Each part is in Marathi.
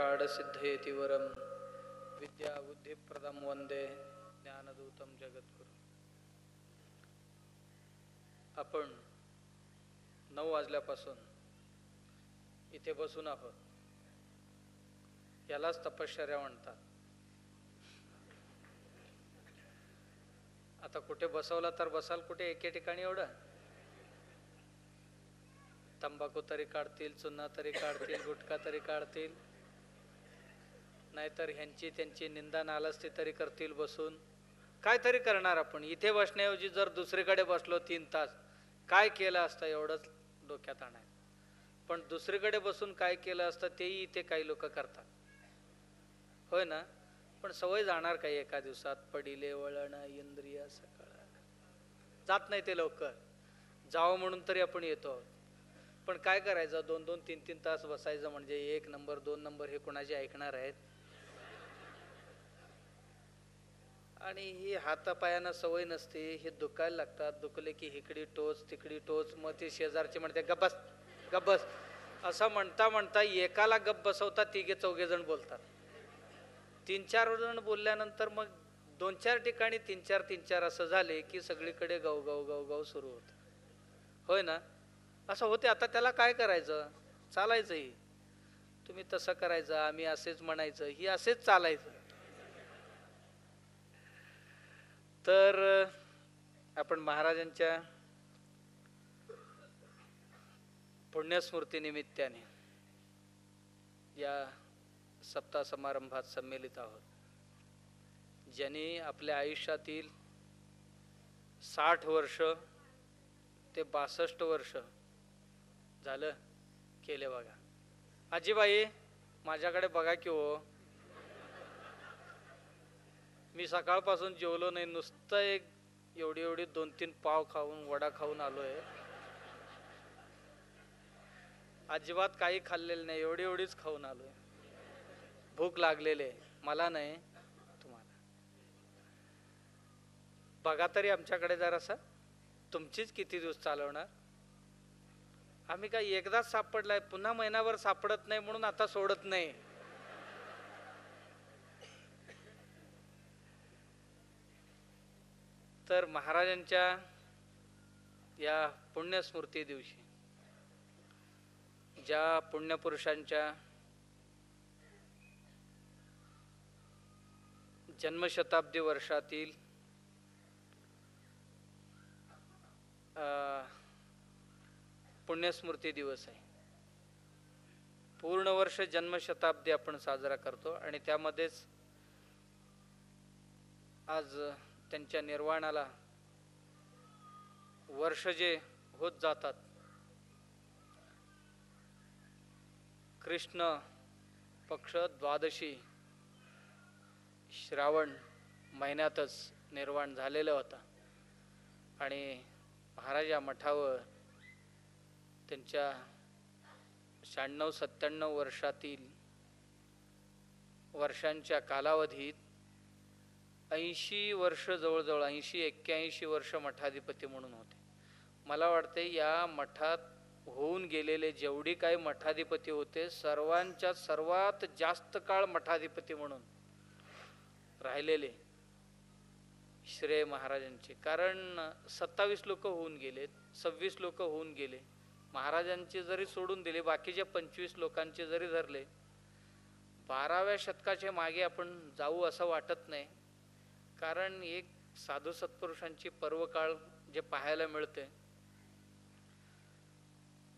काडसिद्धेति वरम विद्या बुद्धिप्रदम वंदे ज्ञानदूतम जगद्गुरु. आपण 9 वाजल्यापासून इथे बसून आहोत. यालाच तपश्चर्या म्हणतात. आता कुठे बसवला तर बसाल कुठे एके ठिकाणी एवढं? तंबाखू तरी काढतील, चुना तरी काढतील, गुटखा तरी काढतील, नाहीतर ह्यांची त्यांची निंदा नालस्ती तरी करतील बसून. काय तरी करणार आपण. इथे बसण्याऐवजी जर दुसरीकडे बसलो 3 तास काय केलं असतं एवढंच डोक्यात आणायचं. पण दुसरीकडे बसून काय केलं असतं तेही इथे काही लोक करतात, होय ना? पण सवय जाणार काही एका दिवसात. पडिले वळण इंद्रिय सकाळ जात नाही ते लवकर. जावं म्हणून तरी आपण येतो. पण काय करायचं? 2-2, 3-3 तास बसायचं म्हणजे 1 नंबर 2 नंबर हे कोणाचे ऐकणार आहेत? आणि ही हातापायांना सवय नसते, हे दुखायला लागतात. दुखले की इकडी टोच तिकडी टोच. मग ते शेजारचे म्हणते गब्बस गब्बस असं म्हणता म्हणता एकाला गप बसवतात, 3-4 जण बोलतात. 3-4 जण बोलल्यानंतर मग 2-4 ठिकाणी 3-4 असं झाले की सगळीकडे गव गव गव गव सुरू होत, होय ना? असं होते. आता त्याला काय करायचं? चालायचं. ही तुम्ही तसं करायचं, आम्ही असेच म्हणायचं, ही असेच चालायचं. तर आपण महाराजांच्या पुण्यस्मृतीनिमित्ताने या सप्ताह समारंभात संमेलित आहोत. ज्यांनी आपल्या आयुष्यातील 60 वर्ष ते 62 वर्ष झालं केले बघा. आजीबाई माझ्याकडे बघा की हो, मी सकाळपासून जेवलो नाही, नुसतं एक एवढी 2-3 पाव खाऊन वडा खाऊन आलोय. अजिबात काही खाल्लेलं नाही, एवढीच खाऊन आलोय. भूक लागलेली आहे मला, नाही तुम्हाला. बघा तरी आमच्याकडे जरासं. तुमचीच किती दिवस चालवणार? आम्ही काय एकदाच सापडलाय, पुन्हा महिनाभर सापडत नाही म्हणून आता सोडत नाही. तर महाराजांच्या या पुण्यस्मृती दिवशी ज्या पुण्यपुरुषांच्या जन्मशताब्दी वर्षातील पुण्यस्मृती दिवस आहे. पूर्ण वर्ष जन्मशताब्दी आपण साजरा करतो आणि त्यामध्येच आज त्यांच्या निर्वाणाला वर्ष जे होत जातात. कृष्ण पक्ष द्वादशी श्रावण महिन्यातच निर्वाण झालेला होता आणि महाराज या मठावर त्यांच्या 96-97 वर्षातील वर्षांच्या कालावधीत 80 वर्ष, जवळजवळ 80-81 वर्ष मठाधिपती म्हणून होते. मला वाटते या मठात होऊन गेलेले जेवढी काही मठाधिपती होते सर्वांच्या सर्वात जास्त काळ मठाधिपती म्हणून राहिलेले श्रेय महाराजांचे. कारण 27 लोक होऊन गेलेत, 26 लोक होऊन गेले. महाराजांचे जरी सोडून दिले, बाकीच्या 25 लोकांचे जरी धरले, 12व्या शतकाच्या मागे आपण जाऊ असं वाटत नाही. कारण एक साधू सत्पुरुषांची पर्वकाळ जे पाहायला मिळते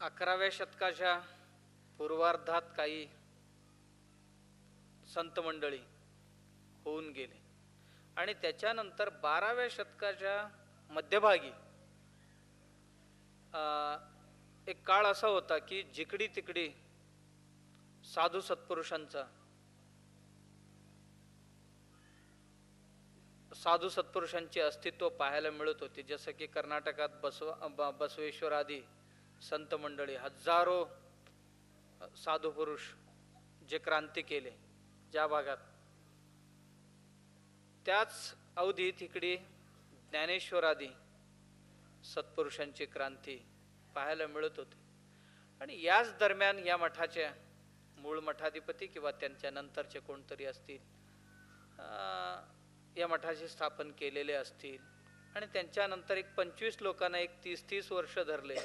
11व्या शतकाच्या पूर्वार्धात काही संत मंडळी होऊन गेले आणि त्याच्यानंतर 12व्या शतकाच्या मध्यभागी एक काळ असा होता की जिकडी तिकडी साधू सत्पुरुषांचे अस्तित्व पाहायला मिळत होते. जसं की कर्नाटकात बसवेश्वर आदी संत मंडळी, हजारो साधू पुरुष जे क्रांती केले ज्या भागात, त्याच अवधीत इकडे ज्ञानेश्वर आदी सत्पुरुषांची क्रांती पाहायला मिळत होती. आणि याच दरम्यान या मठाच्या मूळ मठाधिपती किंवा त्यांच्या नंतरचे कोणतरी असतील या मठाचे स्थापन केलेले असतील आणि त्यांच्यानंतर एक 25 लोकांना एक 30-30 वर्ष धरले,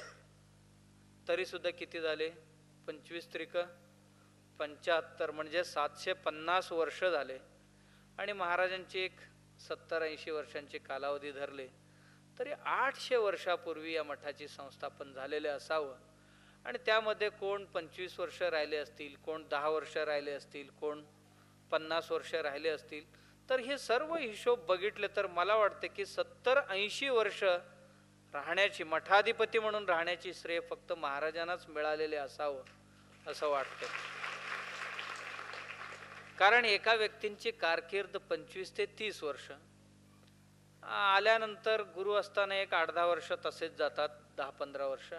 तरी सुद्धा किती झाले? 25 त्रिक 75 म्हणजे 750 वर्ष झाले. आणि महाराजांची एक 70-80 वर्षांचे कालावधी धरले तरी 800 वर्षापूर्वी या मठाचे संस्थापन झालेले असावं. आणि त्यामध्ये कोण 25 वर्ष राहिले असतील, कोण 10 वर्ष राहिले असतील, कोण 50 वर्ष राहिले असतील. तर हे सर्व हिशोब बघितले तर मला वाटते की 70-80 वर्ष राहण्याची, मठाधिपती म्हणून राहण्याची श्रेय फक्त महाराजांनाच मिळालेले असावं असं वाटतं. कारण एका व्यक्तींची कारकीर्द 25 ते 30 वर्ष, आल्यानंतर गुरु असताना एक 8-10 वर्ष तसेच जातात, 10-15 वर्ष,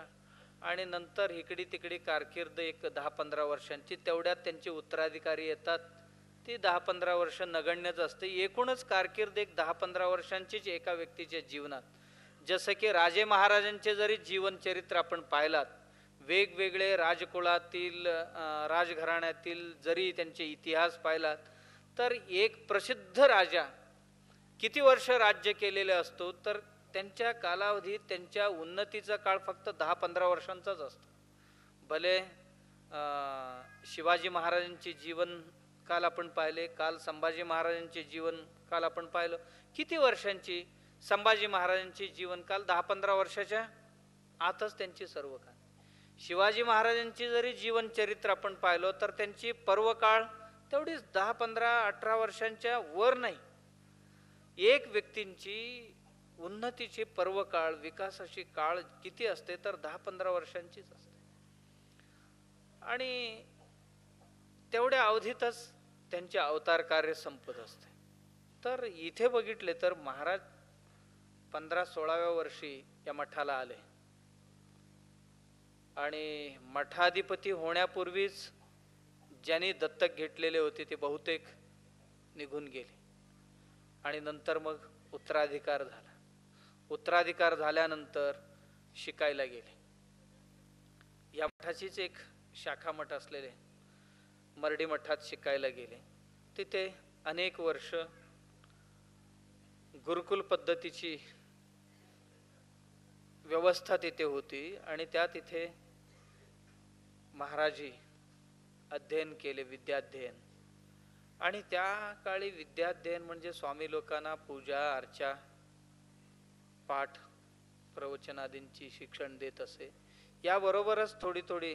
आणि नंतर इकडी तिकडी कारकीर्द एक 10-15 वर्षांची, तेवढ्यात त्यांचे उत्तराधिकारी येतात, ती 10-15 वर्ष नगण्यच असते. एकूणच कारकीर्द एक 10-15 वर्षांचीच एका व्यक्तीच्या जीवनात. जसं की राजे महाराजांचे जरी जीवनचरित्र आपण पाहिलात, वेगवेगळे राजकुळातील राजघराण्यातील जरी त्यांचे इतिहास पाहिलात, तर एक प्रसिद्ध राजा किती वर्ष राज्य केलेले असतो, तर त्यांच्या कालावधीत त्यांच्या उन्नतीचा काळ फक्त 10-15 वर्षांचाच असतो. भले शिवाजी महाराजांचे जीवन काल आपण पाहिले, काल संभाजी महाराजांचे जीवन काल आपण पाहिलं, किती वर्षांची? संभाजी महाराजांची जीवनकाल 10-15 वर्षाच्या आतच त्यांची सर्व काळ. शिवाजी महाराजांची जरी जीवनचरित्र आपण पाहिलं तर त्यांची पर्वकाळ तेवढीच 10-15-18 वर्षांच्या वर नाही. एक व्यक्तींची उन्नतीची पर्वकाळ, विकासाची काळ किती असते तर 10-15 वर्षांचीच असते. आणि तेवढ्या अवधीतच त्यांचे अवतार कार्य संपत असते. तर इथे बघितले तर महाराज 15-16व्या वर्षी या मठाला आले आणि मठाधिपती होण्यापूर्वीच ज्यांनी दत्तक घेतलेले होते ते बहुतेक निघून गेले आणि नंतर मग उत्तराधिकार झाला. उत्तराधिकार झाल्यानंतर शिकायला गेले. या मठाचीच एक शाखा मठ असलेले मर्डी मठात शिकायला गेले. तिथे अनेक वर्ष गुरुकुल पद्धतीची व्यवस्था तिथे होती आणि त्या तिथे महाराजी अध्ययन केले, विद्याध्ययन. आणि त्या काळी विद्याध्ययन म्हणजे स्वामी लोकांना पूजा अर्चा पाठ प्रवचनादींची शिक्षण देत असे. याबरोबरच थोडी थोडी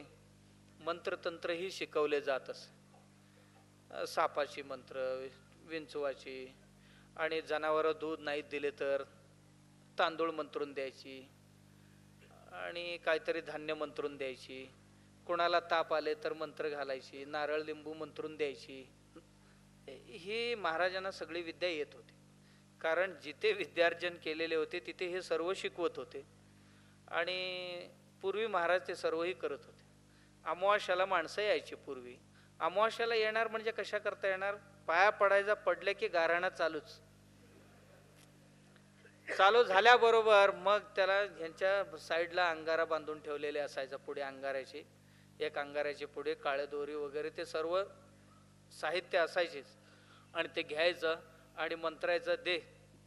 मंत्रतंत्रही शिकवले जात असे. सापाची मंत्र, विंचवाची, आणि जनावरं दूध नाही दिले तर तांदूळ मंत्रून द्यायची आणि काहीतरी धान्य मंत्रून द्यायची, कोणाला ताप आले तर मंत्र घालायची, नारळ लिंबू मंत्रून द्यायची. ही महाराजांना सगळी विद्या येत होती, कारण जिथे विद्यार्जन केलेले होते तिथे हे सर्व शिकवत होते आणि पूर्वी महाराज ते सर्वही करत होते. अमावास्याला माणसं यायची पूर्वी. अमावास्याला येणार म्हणजे कशा करता येणार? पाया पडायचा, पडले की गाराणं चालूच. चालू झाल्याबरोबर मग त्याला ह्यांच्या साईडला अंगारा बांधून ठेवलेले असायचा, पुढे अंगाऱ्याचे, एक अंगाऱ्याचे पुढे काळे दोरी वगैरे ते सर्व साहित्य असायचेच. आणि ते घ्यायचं आणि मंत्रायचं,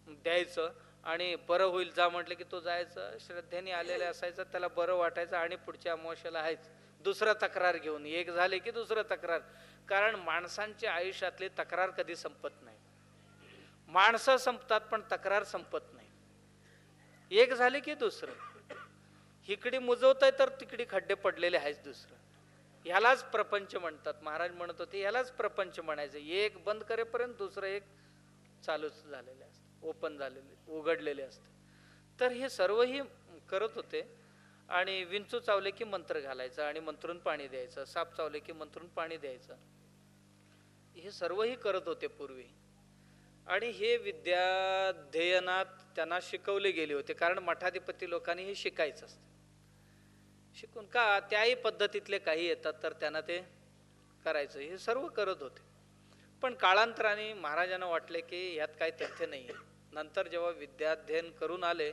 द्यायचं आणि बरं होईल जा म्हटलं की तो जायचं. श्रद्धेने आलेले असायचं, त्याला बरं वाटायचं आणि पुढच्या अमावास्याला आहेच दुसरं तक्रार घेऊन. एक झाले की दुसरं तक्रार. कारण माणसांच्या आयुष्यातली तक्रार कधी संपत नाही. माणसं संपतात पण तक्रार संपत नाही. एक झाले की दुसरं. इकडे मुजवत आहे तर तिकडे खड्डे पडलेले आहेच दुसरं. ह्यालाच प्रपंच म्हणतात. महाराज म्हणत होते ह्यालाच प्रपंच म्हणायचं. एक बंद करेपर्यंत दुसरं एक चालूच झालेले असते, ओपन झालेले, उघडलेले असते. तर हे सर्वही करत होते. आणि विंचू चावले की मंत्र घालायचं आणि मंत्रून पाणी द्यायचं, साप चावले की मंत्रून पाणी द्यायचं, हे सर्वही करत होते पूर्वी. आणि हे विद्याध्ययनात त्यांना शिकवले गेले होते, कारण मठाधिपती लोकांनी हे शिकायचं असतं. शिकून का त्याही पद्धतीतले काही येतात तर त्यांना ते करायचं, हे सर्व करत होते. पण काळांतराने महाराजांना वाटले की यात काही तथ्य नाही आहे. नंतर जेव्हा विद्याध्ययन करून आले,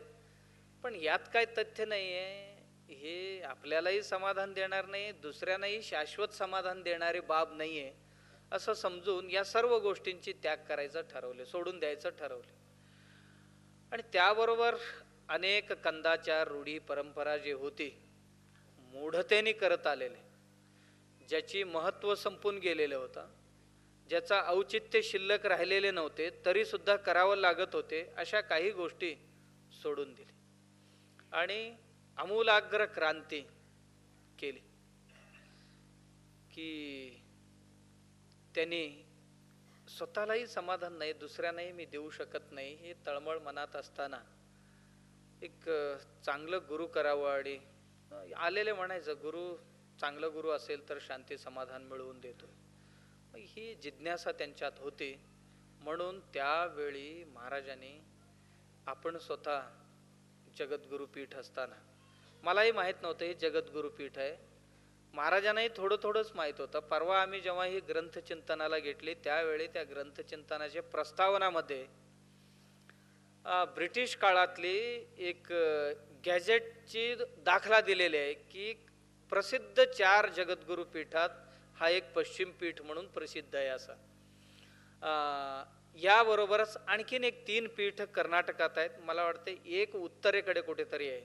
पण यात काय तथ्य नाही आहे, हे आपल्यालाही समाधान देणार नाही, दुसऱ्यांनाही शाश्वत समाधान देणारी बाब नाही आहे असं समजून या सर्व गोष्टींची त्याग करायचं ठरवले, सोडून द्यायचं ठरवले. आणि त्याबरोबर अनेक कंदाचार, रूढी, परंपरा जे होती मूढतेने करत आलेले, ज्याची महत्त्व संपून गेलेलं होतं, ज्याचा औचित्य शिल्लक राहिलेले नव्हते तरी सुद्धा करावं लागत होते, अशा काही गोष्टी सोडून दिली आणि आमूलाग्र क्रांती केली. की त्यांनी स्वतःलाही समाधान नाही, दुसऱ्यांनाही मी देऊ शकत नाही, हे तळमळ मनात असताना एक चांगलं गुरु करावं. आणि आलेले म्हणायचं, गुरु चांगलं गुरु असेल तर शांती समाधान मिळवून देतो. ही जिज्ञासा त्यांच्यात होती. म्हणून त्यावेळी महाराजांनी, आपण स्वतः जगद्गुरुपीठ असताना, मलाही माहीत नव्हतं हे जगद्गुरुपीठ आहे, महाराजांनाही थोडं थोडंच माहीत होतं. परवा आम्ही जेव्हा ही ग्रंथचिंतनाला घेतली त्यावेळी त्या ग्रंथचिंतनाच्या प्रस्तावनामध्ये ब्रिटिश काळातली एक गॅजेटची दाखला दिलेली आहे की प्रसिद्ध 4 जगद्गुरु पीठात हा एक पश्चिम पीठ म्हणून प्रसिद्ध आहे असा. याबरोबरच आणखीन एक 3 पीठ कर्नाटकात आहेत, मला वाटते एक उत्तरेकडे कुठेतरी आहे.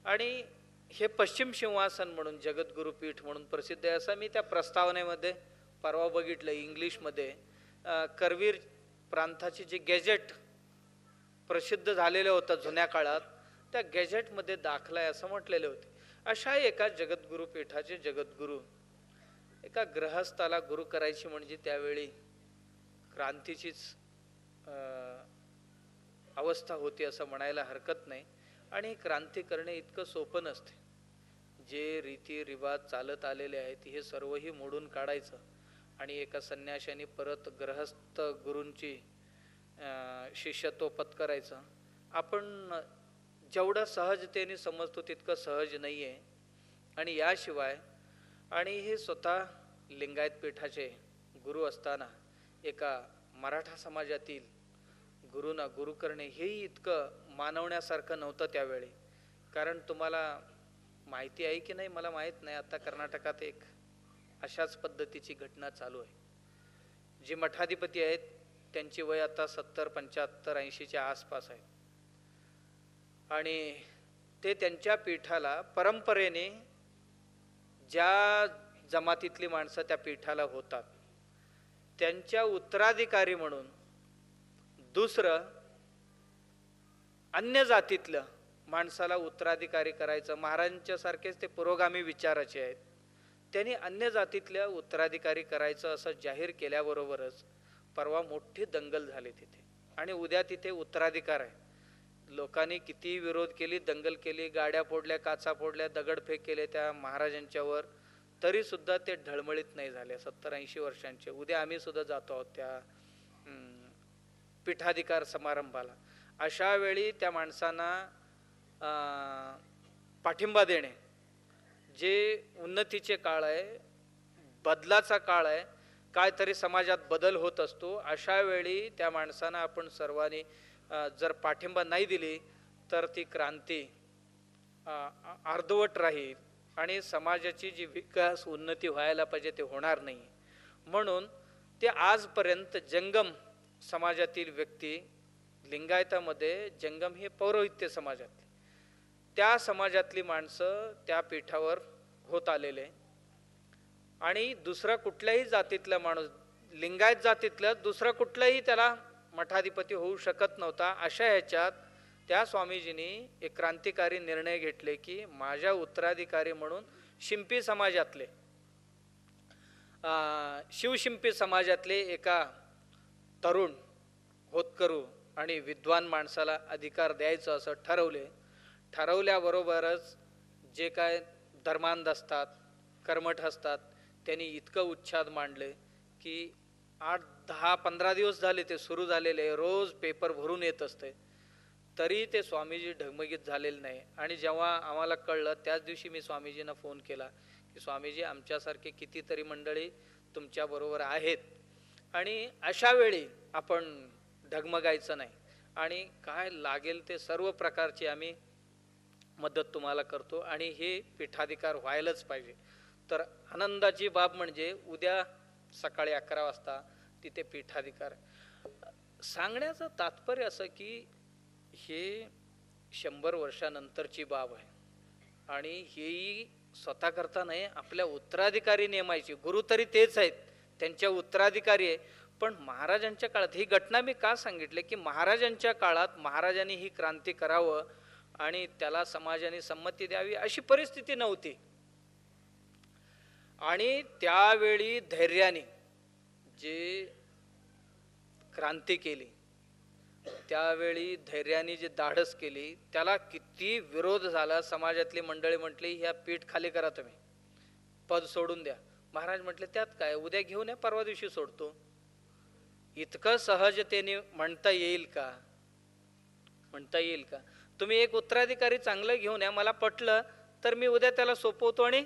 आणि हे पश्चिम सिंहासन म्हणून जगद्गुरु पीठ म्हणून प्रसिद्ध आहे असं मी त्या प्रस्तावनेमध्ये परवा बघितलं इंग्लिशमध्ये. करवीर प्रांताची जे गॅजेट प्रसिद्ध झालेलं होतं जुन्या काळात, त्या गॅजेटमध्ये दाखला आहे असं म्हटलेले होते. अशा एका जगद्गुरु पीठाचे जगद्गुरु एका गृहस्थाला गुरु करायची म्हणजे त्यावेळी क्रांतीचीच अवस्था होती असं म्हणायला हरकत नाही. आणि क्रांती करणे इतकं सोपं नसते. जे रीती रिवाज चालत आलेले आहेत हे सर्वही मोडून काढायचं आणि एका संन्याशाने परत गृहस्थ गुरूंची शिष्यत्व पत्करायचं, आपण जेवढं सहजतेने समजतो तितकं सहज नाही आहे. आणि याशिवाय आणि हे स्वतः लिंगायत पीठाचे गुरु असताना एका मराठा समाजातील गुरुना गुरु करणे हेही इतकं मानवण्यासारखं नव्हतं त्यावेळी. कारण तुम्हाला माहिती आहे की नाही मला माहीत नाही, आता कर्नाटकात एक अशाच पद्धतीची घटना चालू आहे. जे मठाधिपती आहेत त्यांची वय आता 70, 75, 80च्या आसपास आहे. आणि ते त्यांच्या पीठाला परंपरेने ज्या जमातीतली माणसं त्या पीठाला होतात त्यांच्या उत्तराधिकारी म्हणून दुसरं अन्य जातीतलं माणसाला उत्तराधिकारी करायचं. महाराजांच्या सारखेच ते पुरोगामी विचाराचे आहेत, त्यांनी अन्य जातीतल्या उत्तराधिकारी करायचं असं जाहीर केल्याबरोबरच परवा मोठी दंगल झाली तिथे. आणि उद्या तिथे उत्तराधिकार आहे. लोकांनी किती विरोध केली, दंगल केली, गाड्या फोडल्या, काचा फोडल्या, दगडफेक केले त्या महाराजांच्यावर, तरी सुद्धा ते ढळमळीत नाही झाले. 70-80 वर्षांचे. उद्या आम्ही सुद्धा जातो आहोत त्या पीठाधिकार समारंभाला. अशा वेळी त्या माणसांना पाठिंबा देणे, जे उन्नतीचे काळ आहे, बदलाचा काळ आहे, काहीतरी समाजात बदल होत असतो, अशा वेळी त्या माणसांना आपण सर्वांनी जर पाठिंबा नाही दिली तर ती क्रांती अर्धवट राहील आणि समाजाची जी विकास उन्नती व्हायला पाहिजे ते होणार नाही. म्हणून ते आजपर्यंत जंगम समाजातील व्यक्ती, लिंगायतामध्ये जंगम हे पौरोहित्य समाजातली, त्या समाजातली माणसं त्या पीठावर होत आलेले. आणि दुसरा कुठल्याही जातीतला माणूस, लिंगायत जातीतलं दुसरा कुठलाही त्याला मठाधिपती होऊ शकत नव्हता. अशा ह्याच्यात त्या स्वामीजींनी एक क्रांतिकारी निर्णय घेतले की माझ्या उत्तराधिकारी म्हणून शिंपी समाजातले, शिवशिंपी समाजातले एका तरुण, होतकरू आणि विद्वान माणसाला अधिकार द्यायचं असं ठरवले. ठरवल्याबरोबरच जे काय धर्मांध असतात, कर्मठ असतात, त्यांनी इतकं उच्छाद मांडले की 8, 10, 15 दिवस झाले ते सुरू झालेले, रोज पेपर भरून येत असते, तरी ते स्वामीजी ढगमगीत झालेले नाही. आणि जेव्हा आम्हाला कळलं त्याच दिवशी मी स्वामीजींना फोन केला की स्वामीजी आमच्यासारखे कितीतरी मंडळी तुमच्याबरोबर आहेत आणि अशा वेळी आपण ढगमगायचं नाही आणि काय लागेल ते सर्व प्रकारची आम्ही मदत तुम्हाला करतो आणि हे पीठाधिकार व्हायलाच पाहिजे. तर आनंदाची बाब म्हणजे उद्या सकाळी 11 वाजता तिथे पीठाधिकार. सांगण्याचं तात्पर्य असं की हे 100 वर्षानंतरची बाब आहे आणि हेही स्वतः करता नाही, आपल्या उत्तराधिकारी नेमायची. गुरु तरी तेच आहेत, त्यांच्या उत्तराधिकारी आहे. पण महाराजांच्या काळात ही घटना मी का सांगितले की महाराजांच्या काळात महाराजांनी ही क्रांती करावं आणि त्याला समाजाने संमती द्यावी अशी परिस्थिती नव्हती. आणि त्यावेळी धैर्याने जे क्रांती केली, त्यावेळी धैर्याने जे धाडस केली, त्याला किती विरोध झाला. समाजातली मंडळी म्हटली ह्या पीठ खाली करा, तुम्ही पद सोडून द्या. महाराज म्हटले त्यात काय, उद्या घेऊन या, परवा दिवशी सोडतो. इतकं सहजतेने म्हणता येईल का? म्हणता येईल का? तुम्ही एक उत्तराधिकारी चांगलं घेऊन या, मला पटलं तर मी उद्या त्याला सोपवतो आणि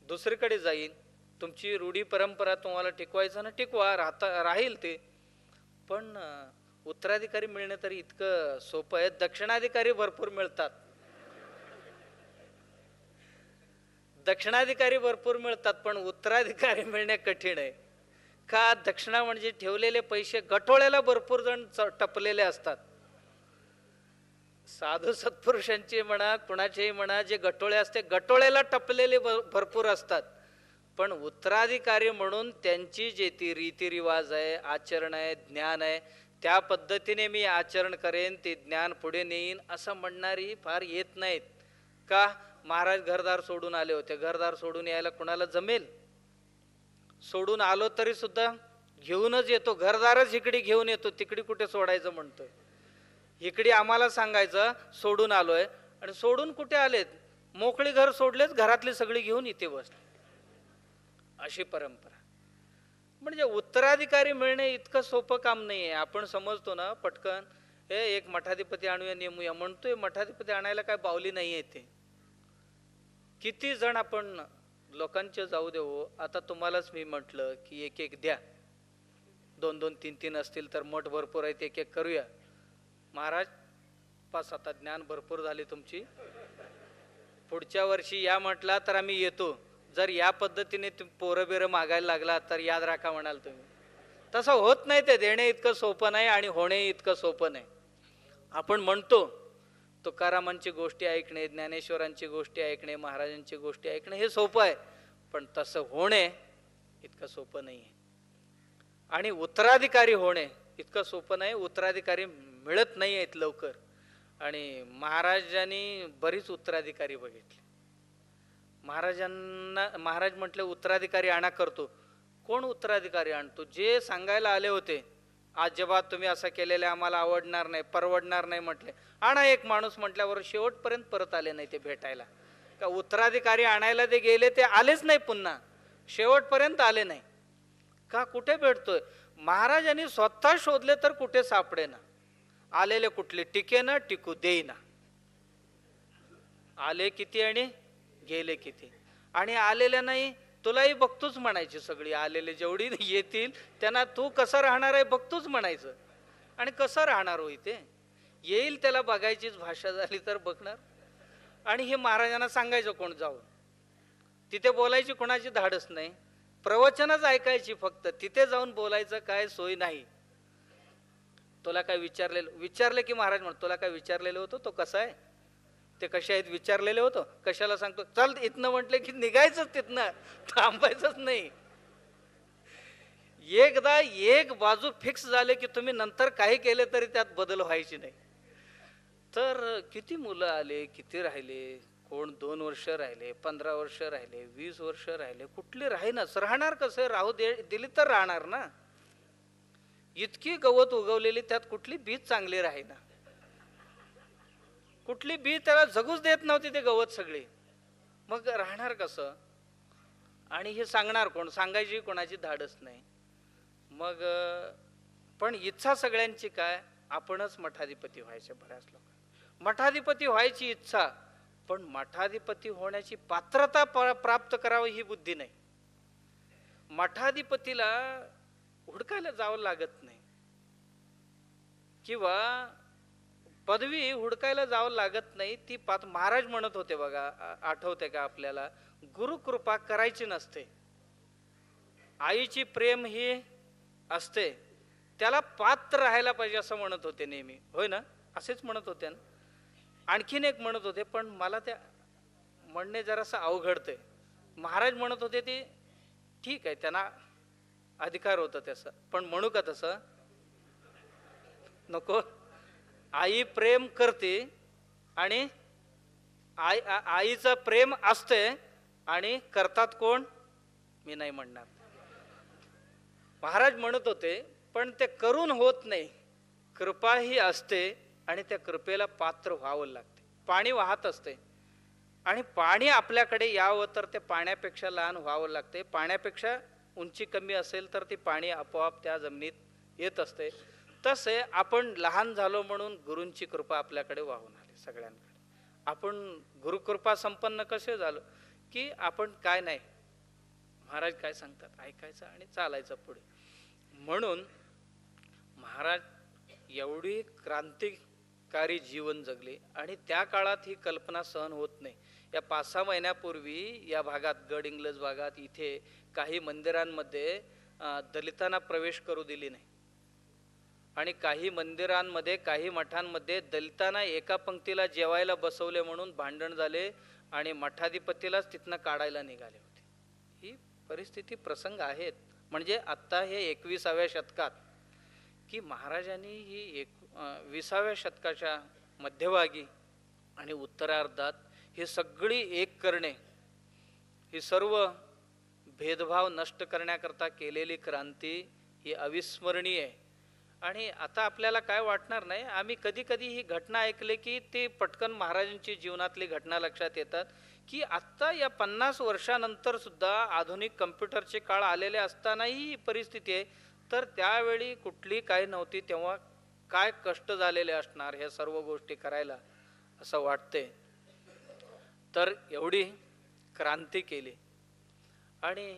दुसरीकडे जाईल. तुमची रूढी परंपरा तुम्हाला टिकवायचं ना टिकवा, राहील ते. पण उत्तराधिकारी मिळणं तरी इतकं सोपं आहे. दक्षिणाधिकारी भरपूर मिळतात, दक्षिणाधिकारी भरपूर मिळतात, पण उत्तराधिकारी मिळणे कठीण आहे. का? दक्षिणा म्हणजे ठेवलेले पैसे गठोळ्याला भरपूर जण टपलेले असतात. साधू सत्पुरुषांचे म्हणा, कुणाचेही म्हणा, जे गठोळे असते गठोळ्याला टपलेले भरपूर असतात. पण उत्तराधिकारी म्हणून त्यांची जे ती रीतिरिवाज आहे, आचरण आहे, ज्ञान आहे, त्या पद्धतीने मी आचरण करेन, ते ज्ञान पुढे नेईन असं म्हणणारी फार येत नाहीत. का? महाराज घरदार सोडून आले होते, घरदार सोडून यायला कुणाला जमेल? सोडून आलो तरी सुद्धा घेऊनच येतो, घरदारच इकडे घेऊन येतो, तिकडे कुठे सोडायचं म्हणतोय. इकडे आम्हाला सांगायचं सोडून आलोय, आणि सोडून कुठे आलेत? मोकळी घर सोडलेच, घरातली सगळी घेऊन इथे बसले. अशी परंपरा. म्हणजे उत्तराधिकारी मिळणे इतकं सोपं काम नाही आहे. आपण समजतो ना पटकन, हे एक मठाधिपती आणूया नेमूया म्हणतोय. मठाधिपती आणायला काय बावली नाही आहे. ते किती जण आपण लोकांचे जाऊ देऊ. आता तुम्हालाच मी म्हटलं की एक एक द्या, 2-2, 3-3 असतील तर मठ भरपूर आहेत, एक एक करूया. महाराज पास आता ज्ञान भरपूर झाली तुमची, पुढच्या वर्षी या म्हटला तर आम्ही येतो. जर या पद्धतीने पोरं बिरं मागायला लागला तर याद राखा म्हणाल तुम्ही. तसं होत नाही. ते देणे इतकं सोपं नाही आणि होणे इतकं सोपं नाही. आपण म्हणतो तुकारामांची गोष्टी ऐकणे, ज्ञानेश्वरांची गोष्टी ऐकणे, महाराजांची गोष्टी ऐकणे हे सोपं आहे, पण तसं होणे इतकं सोपं नाही आहे. आणि उत्तराधिकारी होणे इतकं सोपं नाही. उत्तराधिकारी मिळत नाही आहेत लवकर. आणि महाराजांनी बरीच उत्तराधिकारी बघितले. महाराज म्हटले उत्तराधिकारी आणा करतो. कोण उत्तराधिकारी आणतो? जे सांगायला आले होते, अजिबात तुम्ही असं केलेलं आम्हाला आवडणार नाही, परवडणार नाही म्हटले, आणा एक माणूस. म्हटल्यावर शेवटपर्यंत परत आले नाही ते भेटायला. का उत्तराधिकारी आणायला ते गेले, ते आलेच नाही पुन्हा, शेवटपर्यंत आले नाही. का? कुठे भेटतोय? महाराजांनी स्वतः शोधले तर कुठे सापडे ना. आलेले कुठले टिके ना, टिकू देईना. आले किती आणि गेले किती. आणि आलेल्या नाही तुलाही बघतोच म्हणायची सगळी. आलेले जेवढी येतील त्यांना तू कसं राहणार आहे बघतोच म्हणायचं. आणि कसं राहणार हो इथे? येईल त्याला बघायचीच भाषा झाली तर बघणार. आणि हे महाराजांना सांगायचं कोण जाऊन? तिथे बोलायची कोणाची धाडस नाही, प्रवचनच ऐकायची फक्त. तिथे जाऊन बोलायचं काय सोय नाही. तुला काय विचारले की महाराज म्हणतो तुला काय विचारलेलं होतं, तो कसा आहे, ते कसे आहेत विचारलेले होतं, कशाला सांगतो? चल इथनं म्हटलं की निघायचंच, तिथनं थांबायचंच नाही. एकदा एक बाजू फिक्स झाले की तुम्ही नंतर काही केले तरी त्यात बदल व्हायची नाही. तर किती मुलं आले, किती राहिले, कोण 2 वर्ष राहिले, 15 वर्ष राहिले, 20 वर्ष राहिले, कुठली राहीनाच. राहणार कसं? राहू दिली तर राहणार ना. इतकी गवत उगवलेली, त्यात कुठली बीज चांगली राहीना. कुठली बी त्याला जगूच देत नव्हती ते गवत सगळे. मग राहणार कसं? आणि हे सांगणार कोण? सांगायची कोणाची धाडस नाही. मग पण इच्छा सगळ्यांची काय? आपणच मठाधिपती व्हायचे. बऱ्याच लोक मठाधिपती व्हायची इच्छा, पण मठाधिपती होण्याची पात्रता प्राप्त करावी ही बुद्धी नाही. मठाधिपतीला हुडकायला जावं लागत नाही, किंवा पदवी हुडकायला जावं लागत नाही. ती महाराज म्हणत होते बघा, आठवते का आपल्याला, गुरुकृपा करायची नसते. आईची प्रेम ही असते, त्याला पात्र राहायला पाहिजे असं म्हणत होते नेहमी. होय ना, असेच म्हणत होते ना. आणखीन एक म्हणत होते, पण मला त्या म्हणणे जरासं अवघडते. महाराज म्हणत होते ते ठीक आहे, त्यांना अधिकार होता त्याचा, पण म्हणू का तसं? नको. आई प्रेम करते आणि आईचं प्रेम असते आणि करतात कोण? मी नाही म्हणणार. महाराज म्हणत होते पण ते करून होत नाही. कृपा ही असते आणि त्या कृपेला पात्र व्हावं लागते. पाणी वाहत असते आणि पाणी आपल्याकडे यावं तर ते पाण्यापेक्षा लहान व्हावं लागते. पाण्यापेक्षा उंची कमी असेल तर ती पाणी आपोआप त्या जमिनीत येत असते. तसे आपण लहान झालो म्हणून गुरूंची कृपा आपल्याकडे वाहून आली सगळ्यांकडे. आपण गुरुकृपा संपन्न कसे झालो की आपण काय नाही, महाराज काय सांगतात ऐकायचं आणि चालायचं पुढे. म्हणून महाराज एवढी क्रांतिकारी जीवन जगले आणि त्या काळात ही कल्पना सहन होत नाही. या 5-6 महिन्यापूर्वी या भागात, गड इंग्लज भागात, इथे काही मंदिरांमध्ये दलितांना प्रवेश करू दिली नाही आणि काही मंदिरांमध्ये, काही मठांमध्ये दलितांना एका पंक्तीला जेवायला बसवले म्हणून भांडण झाले आणि मठाधिपतीलाच तिथनं काढायला निघाले होते. ही परिस्थिती, प्रसंग आहेत. म्हणजे आत्ता हे 21व्या शतकात की महाराजांनी ही 20व्या शतकाच्या मध्यभागी आणि उत्तरार्धात ही सगळी एक करणे, ही सर्व भेदभाव नष्ट करण्याकरता केलेली क्रांती ही अविस्मरणीय आहे. आणि आता आपल्याला काय वाटणार नाही, आम्ही कधी कधी ही घटना ऐकले की ती पटकन महाराजांची जीवनातली घटना लक्षात येतात की आत्ता या 50 वर्षानंतर सुद्धा आधुनिक कम्प्युटरचे काळ आलेले असतानाही ही परिस्थिती आहे. तर त्यावेळी कुठली काही नव्हती, तेव्हा काय कष्ट झालेले असणार ह्या सर्व गोष्टी करायला, असं वाटते. तर एवढी क्रांती केली आणि